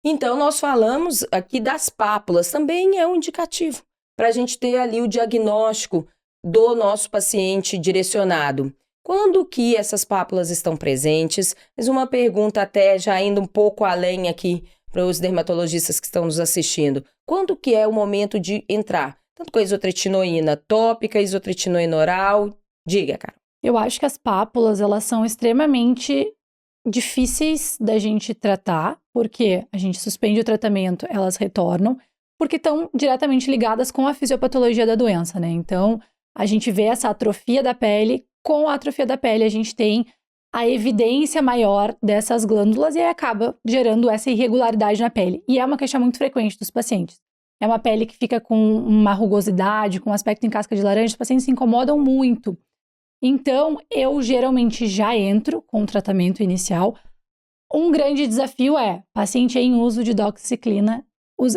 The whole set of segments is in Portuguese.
Então, nós falamos aqui das pápulas, também é um indicativo para a gente ter ali o diagnóstico do nosso paciente direcionado. Quando que essas pápulas estão presentes? Mas uma pergunta até já indo um pouco além aqui para os dermatologistas que estão nos assistindo. Quando que é o momento de entrar? Tanto com a isotretinoína tópica, isotretinoína oral? Diga, cara. Eu acho que as pápulas, elas são extremamente difíceis da gente tratar, porque a gente suspende o tratamento, elas retornam, porque estão diretamente ligadas com a fisiopatologia da doença, né? Então, a gente vê essa atrofia da pele, com a atrofia da pele a gente tem a evidência maior dessas glândulas e aí acaba gerando essa irregularidade na pele. E é uma queixa muito frequente dos pacientes. É uma pele que fica com uma rugosidade, com um aspecto em casca de laranja, os pacientes se incomodam muito. Então, eu geralmente já entro com o tratamento inicial. Um grande desafio é, paciente em uso de doxiciclina,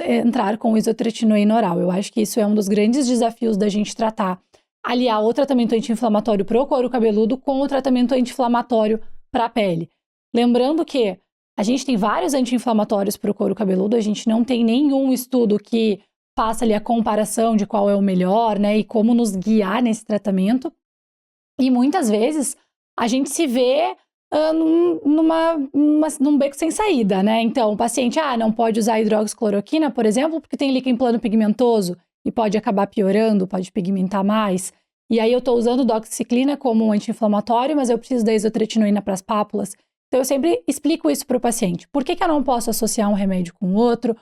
entrar com isotretinoína oral. Eu acho que isso é um dos grandes desafios da gente tratar. Aliar o tratamento anti-inflamatório para o couro cabeludo com o tratamento anti-inflamatório para a pele. Lembrando que a gente tem vários anti-inflamatórios para o couro cabeludo, a gente não tem nenhum estudo que faça ali a comparação de qual é o melhor, né, e como nos guiar nesse tratamento. E muitas vezes a gente se vê num beco sem saída, né? Então, o paciente, não pode usar hidroxicloroquina, por exemplo, porque tem líquen plano pigmentoso e pode acabar piorando, pode pigmentar mais. E aí eu tô usando doxiciclina como um anti-inflamatório, mas eu preciso da isotretinoína para as pápulas. Então, eu sempre explico isso para o paciente. Por que eu não posso associar um remédio com o outro?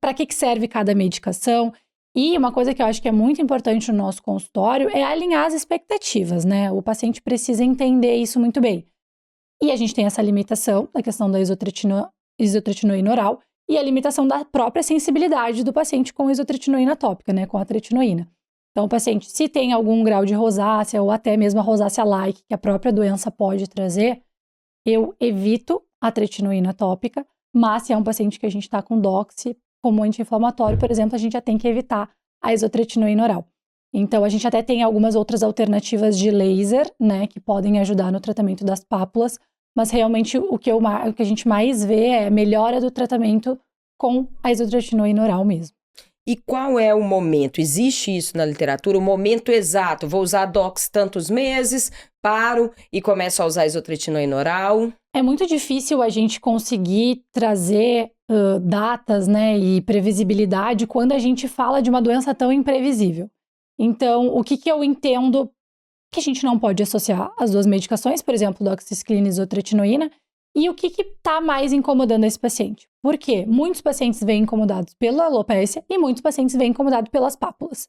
Para que serve cada medicação? E uma coisa que eu acho que é muito importante no nosso consultório é alinhar as expectativas, né? O paciente precisa entender isso muito bem. E a gente tem essa limitação da questão da isotretinoína oral e a limitação da própria sensibilidade do paciente com isotretinoína tópica, né? Com a tretinoína. Então, o paciente, se tem algum grau de rosácea ou até mesmo a rosácea-like que a própria doença pode trazer, eu evito a tretinoína tópica, mas se é um paciente que a gente está com doxy, como anti-inflamatório, por exemplo, a gente já tem que evitar a isotretinoína oral. Então, a gente até tem algumas outras alternativas de laser, né, que podem ajudar no tratamento das pápulas, mas realmente o que a gente mais vê é melhora do tratamento com a isotretinoína oral mesmo. E qual é o momento? Existe isso na literatura? O momento exato? Vou usar dox tantos meses, paro e começo a usar isotretinoína oral? É muito difícil a gente conseguir trazer datas, né, e previsibilidade quando a gente fala de uma doença tão imprevisível. Então, o que eu entendo que a gente não pode associar as duas medicações, por exemplo, doxiciclina e isotretinoína, e o que está mais incomodando esse paciente? Por quê? Muitos pacientes vêm incomodados pela alopécia e muitos pacientes vêm incomodados pelas pápulas.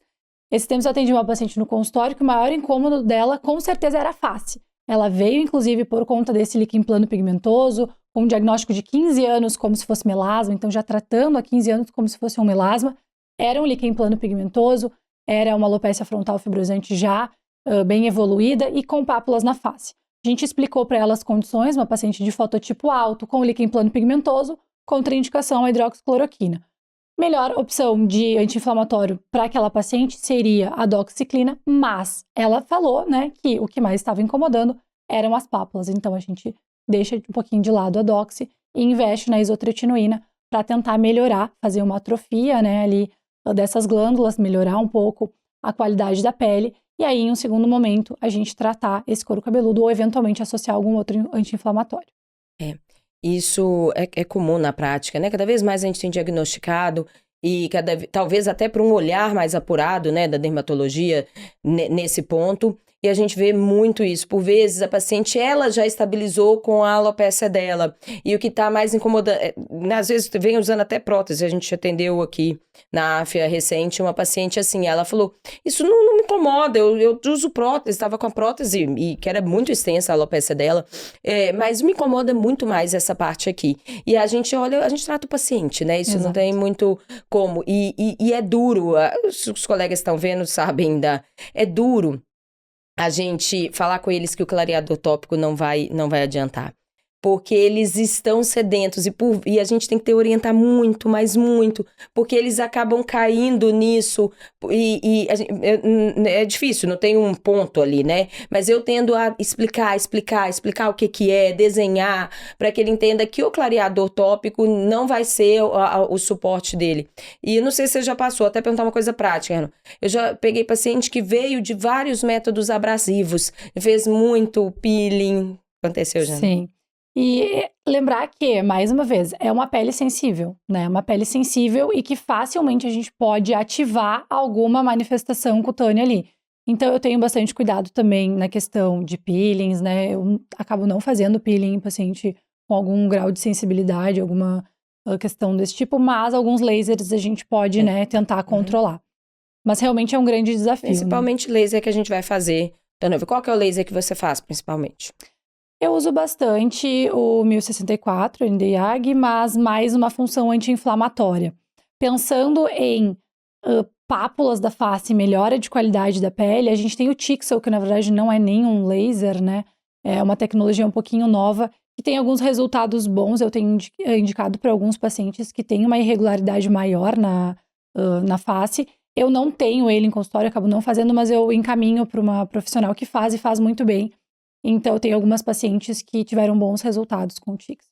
Esse tempo eu atendi uma paciente no consultório que o maior incômodo dela, com certeza, era a face. Ela veio, inclusive, por conta desse líquen plano pigmentoso, com um diagnóstico de 15 anos como se fosse melasma, então já tratando há 15 anos como se fosse um melasma. Era um líquen plano pigmentoso, era uma alopécia frontal fibrosante já bem evoluída e com pápulas na face. A gente explicou para ela as condições, uma paciente de fototipo alto, com líquen plano pigmentoso, contraindicação à hidroxicloroquina. Melhor opção de anti-inflamatório para aquela paciente seria a doxiciclina, mas ela falou, né, que o que mais estava incomodando eram as pápulas. Então, a gente deixa um pouquinho de lado a doxi e investe na isotretinoína para tentar melhorar, fazer uma atrofia, né, ali dessas glândulas, melhorar um pouco a qualidade da pele. E aí, em um segundo momento, a gente tratar esse couro cabeludo ou eventualmente associar algum outro anti-inflamatório. Isso é comum na prática, né? Cada vez mais a gente tem diagnosticado e talvez até por um olhar mais apurado, né, da dermatologia nesse ponto. E a gente vê muito isso. Por vezes, a paciente, ela já estabilizou com a alopécia dela. E o que está mais incomodando... às vezes, vem usando até prótese. A gente atendeu aqui na AFIA recente uma paciente assim. Ela falou, isso não me incomoda, eu uso prótese. Estava com a prótese, e que era muito extensa a alopécia dela. Mas me incomoda muito mais essa parte aqui. E a gente olha, a gente trata o paciente, né? Isso Exato. Não tem muito como. E é duro. Os colegas estão vendo, sabem é duro a gente falar com eles que o clareador tópico não vai adiantar. porque eles estão sedentos e a gente tem que orientar muito, mas muito, porque eles acabam caindo nisso é difícil, não tem um ponto ali, né? Mas eu tendo a explicar o que é, desenhar, para que ele entenda que o clareador tópico não vai ser o suporte dele. E eu não sei se você já passou, até perguntar uma coisa prática, Ana. Eu já peguei paciente que veio de vários métodos abrasivos, fez muito peeling. Aconteceu já? Sim. E lembrar que, mais uma vez, é uma pele sensível, né? Uma pele sensível e que facilmente a gente pode ativar alguma manifestação cutânea ali. Então, eu tenho bastante cuidado também na questão de peelings, né? Eu acabo não fazendo peeling em paciente com algum grau de sensibilidade, alguma questão desse tipo, mas alguns lasers a gente pode, né, tentar controlar. Mas realmente é um grande desafio, Principalmente laser que a gente vai fazer. Qual que é o laser que você faz, principalmente? Eu uso bastante o 1064 Nd:YAG, mas mais uma função anti-inflamatória. Pensando em pápulas da face, melhora de qualidade da pele, a gente tem o Tixel, que na verdade não é nem um laser, né? É uma tecnologia um pouquinho nova, que tem alguns resultados bons. Eu tenho indicado para alguns pacientes que têm uma irregularidade maior na face. Eu não tenho ele em consultório, acabo não fazendo, mas eu encaminho para uma profissional que faz e faz muito bem. Então, eu tenho algumas pacientes que tiveram bons resultados com o Tixel.